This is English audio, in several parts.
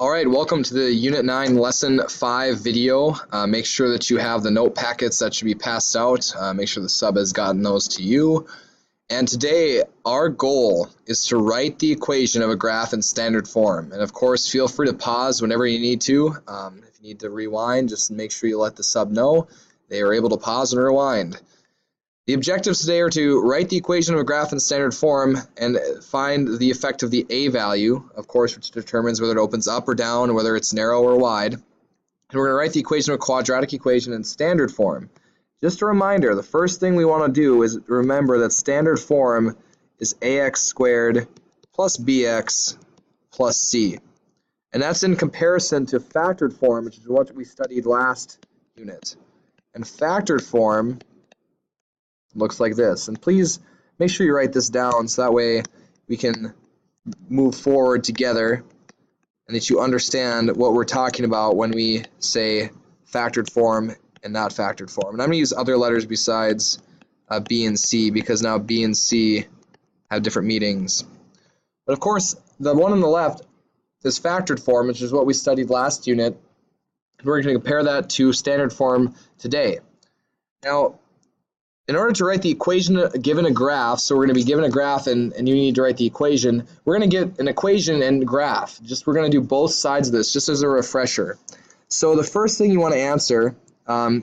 All right, welcome to the Unit 9 Lesson 5 video. Make sure that you have the note packets that should be passed out. Make sure the sub has gotten those to you. And today, our goal is to write the equation of a graph in standard form. And of course, feel free to pause whenever you need to. If you need to rewind, just make sure you let the sub know. They are able to pause and rewind. The objectives today are to write the equation of a graph in standard form and find the effect of the a value, of course, which determines whether it opens up or down, whether it's narrow or wide. And we're going to write the equation of a quadratic equation in standard form. Just a reminder, the first thing we want to do is remember that standard form is ax squared plus bx plus c. And that's in comparison to factored form, which is what we studied last unit. And factored form looks like this. And please make sure you write this down so that way we can move forward together and that you understand what we're talking about when we say factored form and not factored form. And I'm going to use other letters besides B and C because now B and C have different meanings. But of course, the one on the left is factored form, which is what we studied last unit. We're going to compare that to standard form today. Now, in order to write the equation given a graph, so we're going to be given a graph and you need to write the equation, we're going to get an equation and graph. We're going to do both sides of this just as a refresher. So the first thing you want to answer,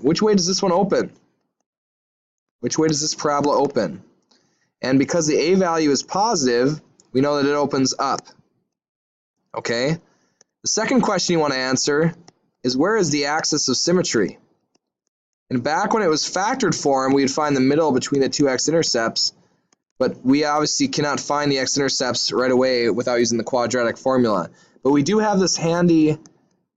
which way does this one open? Which way does this parabola open? And because the a value is positive, we know that it opens up. Okay? The second question you want to answer is where is the axis of symmetry? And back when it was factored form, we'd find the middle between the two x-intercepts, but we obviously cannot find the x-intercepts right away without using the quadratic formula. But we do have this handy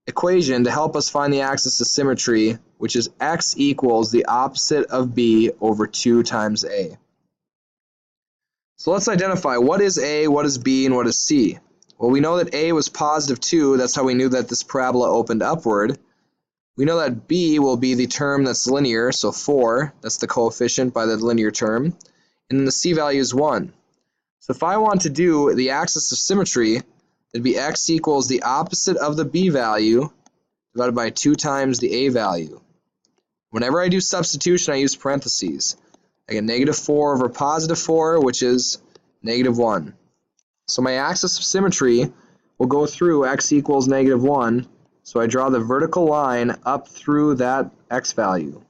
equation to help us find the axis of symmetry, which is x equals the opposite of b over 2 times a. So let's identify what is a, what is b, and what is c. Well, we know that a was positive 2, that's how we knew that this parabola opened upward. We know that b will be the term that's linear, so 4, that's the coefficient by the linear term, and then the c value is 1. So if I want to do the axis of symmetry, it'd be x equals the opposite of the b value divided by 2 times the a value. Whenever I do substitution, I use parentheses. I get negative 4 over positive 4, which is negative 1. So my axis of symmetry will go through x equals negative 1. So I draw the vertical line up through that x value.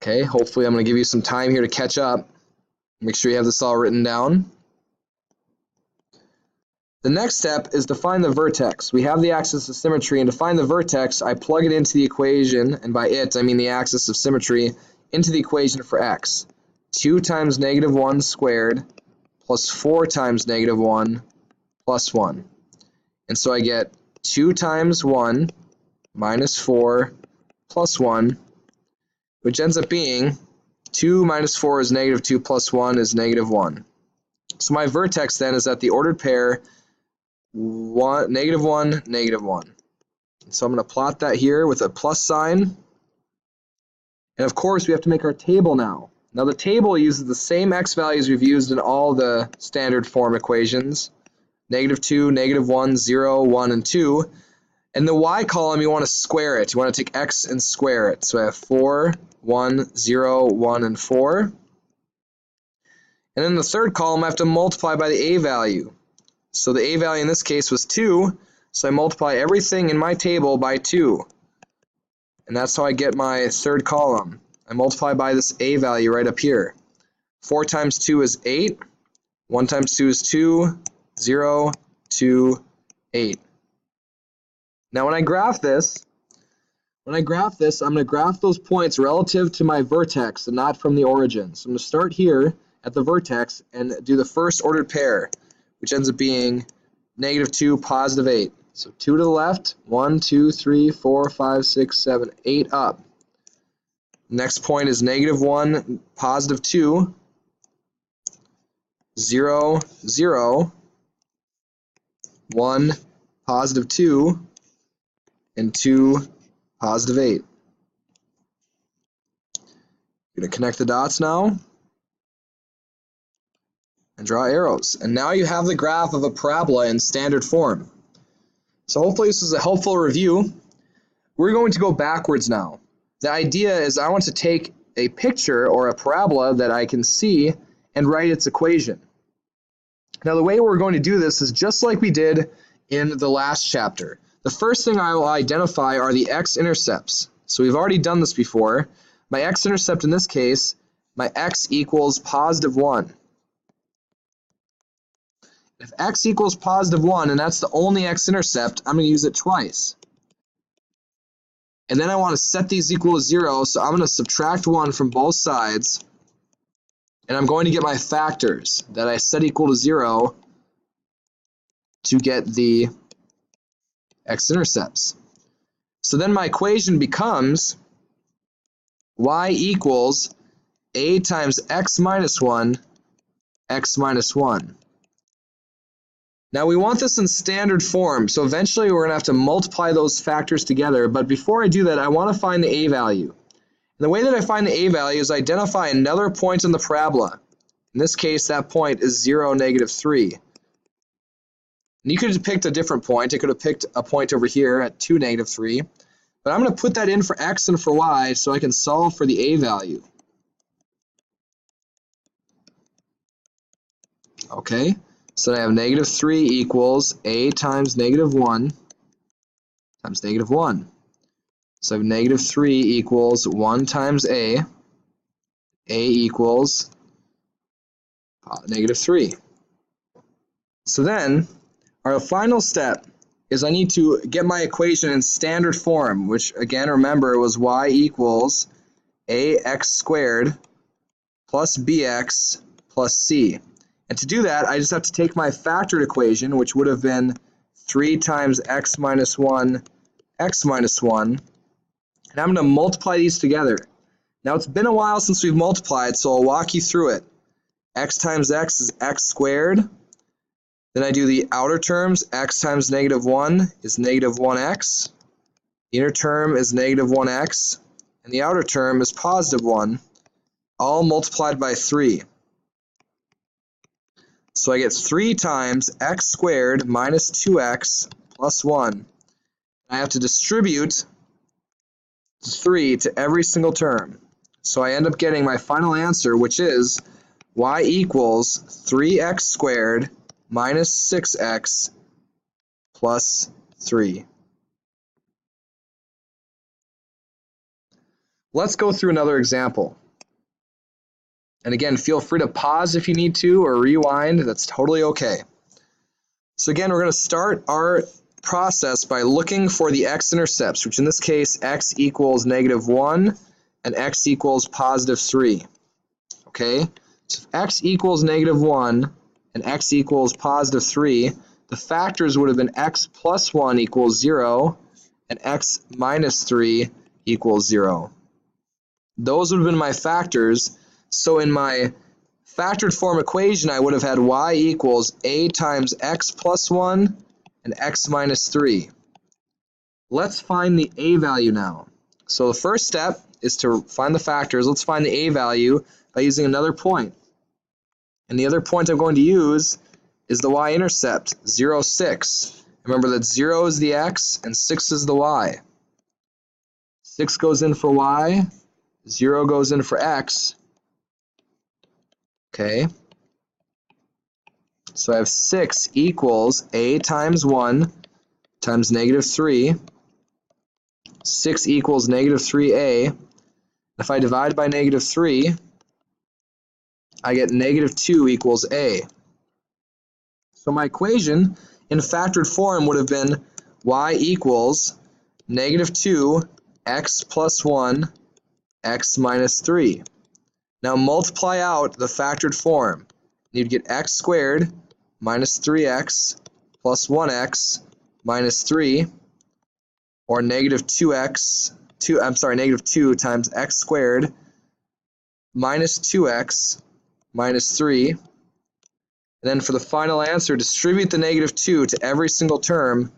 Okay, hopefully I'm going to give you some time here to catch up. Make sure you have this all written down. The next step is to find the vertex. We have the axis of symmetry, and to find the vertex, I plug it into the equation, and by it I mean the axis of symmetry, into the equation for x. 2 times negative 1 squared plus 4 times negative 1 plus 1. And so I get 2 times 1 minus 4 plus 1, which ends up being 2 minus 4 is negative 2 plus 1 is negative 1. So my vertex then is at the ordered pair negative 1, negative 1. So I'm going to plot that here with a plus sign. And of course we have to make our table now. Now the table uses the same x values we've used in all the standard form equations. Negative 2, negative 1, 0, 1, and 2. And the y column, you want to square it. You want to take x and square it. So I have 4, 1, 0, 1, and 4. And then the third column, I have to multiply by the a value. So the a value in this case was 2, so I multiply everything in my table by 2. And that's how I get my third column. I multiply by this a value right up here. 4 times 2 is 8. 1 times 2 is 2. 0, 2, 8. Now when I graph this, I'm going to graph those points relative to my vertex and not from the origin. So I'm going to start here at the vertex and do the first ordered pair, which ends up being negative 2, positive 8. So 2 to the left, 1, 2, 3, 4, 5, 6, 7, 8 up. Next point is negative 1, positive 2, 0, 0, 1, positive 2, and 2, positive 8. I'm going to connect the dots now. and draw arrows. And now you have the graph of a parabola in standard form. So hopefully this is a helpful review. We're going to go backwards now. The idea is I want to take a picture or a parabola that I can see and write its equation. Now the way we're going to do this is just like we did in the last chapter. The first thing I will identify are the x-intercepts. So we've already done this before. My x-intercept in this case, my x equals positive 1. If x equals positive 1, and that's the only x-intercept, I'm going to use it twice. And then I want to set these equal to 0, so I'm going to subtract 1 from both sides, and I'm going to get my factors that I set equal to 0 to get the x-intercepts. So then my equation becomes y equals a times x minus 1, x minus 1. Now we want this in standard form, so eventually we're going to have to multiply those factors together, but before I do that, I want to find the a value. And the way that I find the a value is identify another point in the parabola. In this case, that point is 0, negative 3. And you could have picked a different point. I could have picked a point over here at 2, negative 3. But I'm going to put that in for x and for y so I can solve for the a value. Okay, so I have negative 3 equals a times negative 1 times negative 1. So I have negative 3 equals 1 times a equals negative 3. So then, our final step is I need to get my equation in standard form, which again, remember, was y equals ax squared plus bx plus c. And to do that, I just have to take my factored equation, which would have been 3 times x minus 1, x minus 1, and I'm going to multiply these together. Now, it's been a while since we've multiplied, so I'll walk you through it. X times x is x squared. Then I do the outer terms. X times negative 1 is negative 1x. The inner term is negative 1x. And the outer term is positive 1, all multiplied by 3. So I get 3 times x squared minus 2x plus 1. I have to distribute 3 to every single term. So I end up getting my final answer, which is y equals 3x squared minus 6x plus 3. Let's go through another example. And again, feel free to pause if you need to or rewind. That's totally okay. So again, we're going to start our process by looking for the x-intercepts, which in this case, x equals negative 1 and x equals positive 3. Okay? So if x equals negative 1 and x equals positive 3, the factors would have been x plus 1 equals 0 and x minus 3 equals 0. Those would have been my factors. So in my factored form equation, I would have had y equals a times x plus 1 and x minus 3. Let's find the a value now. So the first step is to find the factors. Let's find the a value by using another point. And the other point I'm going to use is the y-intercept, 0, 6. Remember that 0 is the x and 6 is the y. 6 goes in for y, 0 goes in for x. Okay, so I have 6 equals a times 1 times negative 3. 6 equals negative 3a. If I divide by negative 3, I get negative 2 equals a. So my equation in factored form would have been y equals negative 2 x plus 1 x minus 3. Now multiply out the factored form. You'd get x squared minus 3x plus 1x minus 3, or negative 2 times x squared minus 2x minus 3. And then for the final answer, distribute the negative 2 to every single term,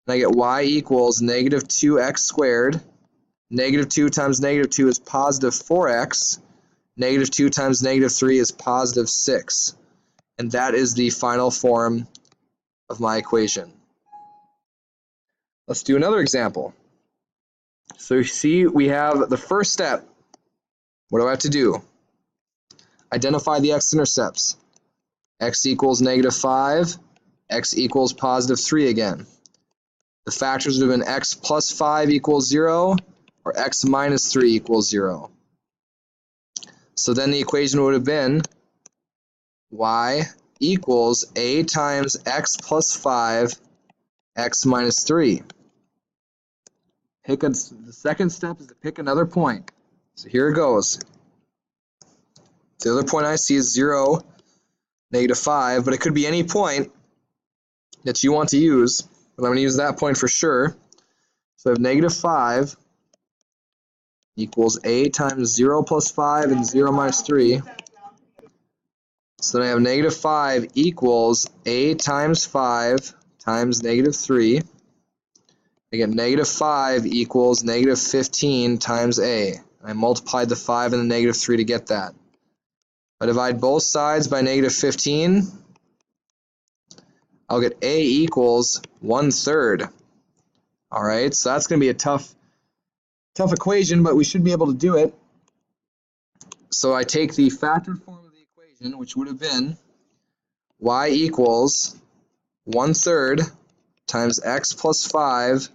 and I get y equals negative 2x squared. Negative 2 times negative 2 is positive 4x. Negative 2 times negative 3 is positive 6. and that is the final form of my equation. Let's do another example. So you see we have the first step. What do I have to do? Identify the x-intercepts. X equals -5, x equals +3 again. The factors would have been x plus 5 equals 0, or x minus 3 equals 0. So then the equation would have been y equals a times x plus 5, x minus 3. The second step is to pick another point. So here it goes. The other point I see is 0, -5, but it could be any point that you want to use. But I'm going to use that point for sure. So I have -5 equals a times 0 plus 5 and 0 minus 3. So then I have -5 equals a times 5 times -3. I get -5 equals -15 times a. I multiplied the 5 and the -3 to get that. I divide both sides by -15. I'll get a equals 1/3. All right, so that's going to be a tough equation, but we should be able to do it. So I take the factored form of the equation, which would have been y equals 1/3 times x plus 5,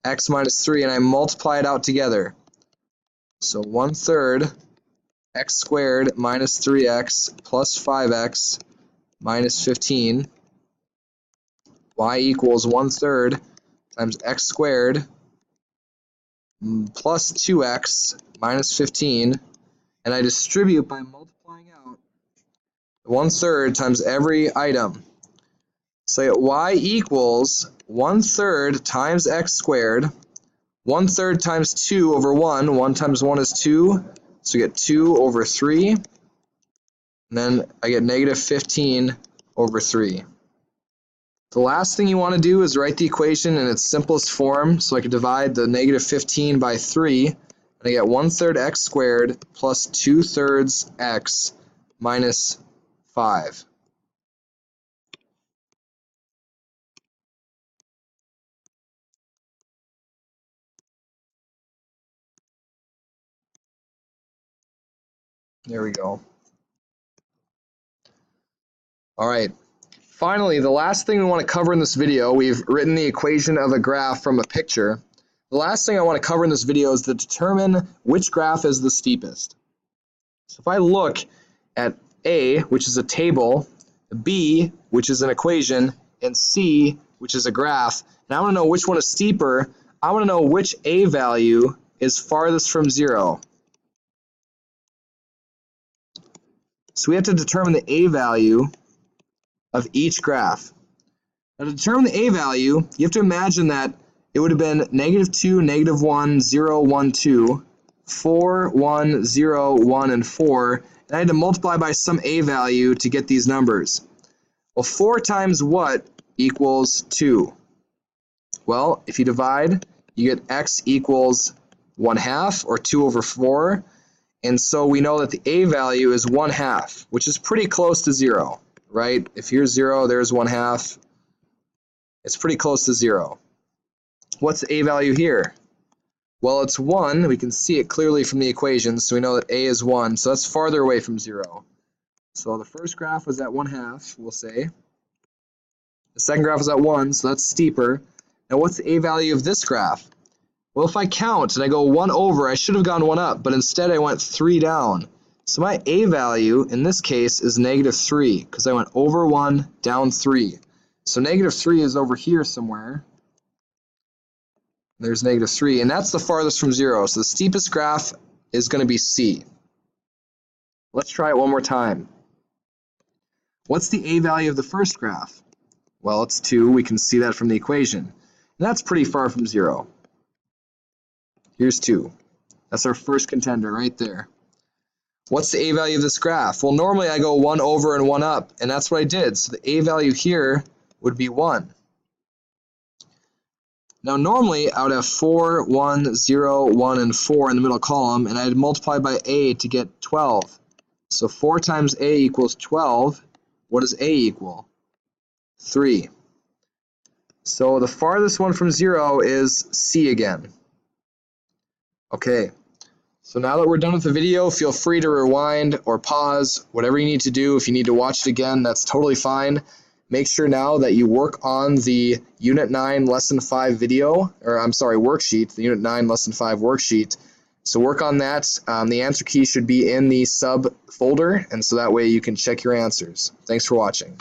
x minus 3, and I multiply it out together. So 1/3 x squared minus 3x plus 5x minus 15. Y equals 1/3 times x squared plus 2x minus 15, and I distribute by multiplying out 1/3 times every item. So I get y equals 1/3 times x squared, 1/3 times 2 over 1, 1 times 1 is 2, so we get 2 over 3, and then I get -15 over 3. The last thing you want to do is write the equation in its simplest form, so I can divide the -15 by 3, and I get 1/3 x squared plus 2/3 x minus 5. There we go. All right. Finally, the last thing we want to cover in this video, we've written the equation of a graph from a picture. The last thing I want to cover in this video is to determine which graph is the steepest. So if I look at A, which is a table, B, which is an equation, and C, which is a graph, and I want to know which one is steeper, I want to know which A value is farthest from 0. So we have to determine the A value of each graph. Now to determine the A value, you have to imagine that it would have been -2, -1, 0, 1, 2, 4, 1, 0, 1, and 4, and I had to multiply by some A value to get these numbers. Well, 4 times what equals 2? Well, if you divide, you get x equals 1/2, or 2 over 4, and so we know that the A value is 1/2, which is pretty close to 0. Right? If here's 0, there's 1/2. It's pretty close to 0. What's the A value here? Well, it's 1. We can see it clearly from the equation, so we know that A is 1. So that's farther away from 0. So the first graph was at 1/2, we'll say. The second graph was at 1, so that's steeper. Now what's the A value of this graph? Well, if I count and I go 1 over, I should have gone 1 up, but instead I went 3 down. So my A value in this case is -3 because I went over 1, down 3. So -3 is over here somewhere. There's -3, and that's the farthest from 0. So the steepest graph is going to be C. Let's try it one more time. What's the A value of the first graph? Well, it's 2. We can see that from the equation. And that's pretty far from 0. Here's 2. That's our first contender right there. What's the A value of this graph? Well, normally I go 1 over and 1 up, and that's what I did. So the A value here would be 1. Now normally I would have 4, 1, 0, 1, and 4 in the middle column, and I'd multiply by A to get 12. So 4 times A equals 12, What does A equal? 3. So the farthest one from 0 is C again. Okay, so now that we're done with the video, feel free to rewind or pause, whatever you need to do. If you need to watch it again, that's totally fine. Make sure now that you work on the Unit 9 Lesson 5 video, or I'm sorry, worksheet, the Unit 9 Lesson 5 worksheet. So work on that. The answer key should be in the sub folder, and so that way you can check your answers. Thanks for watching.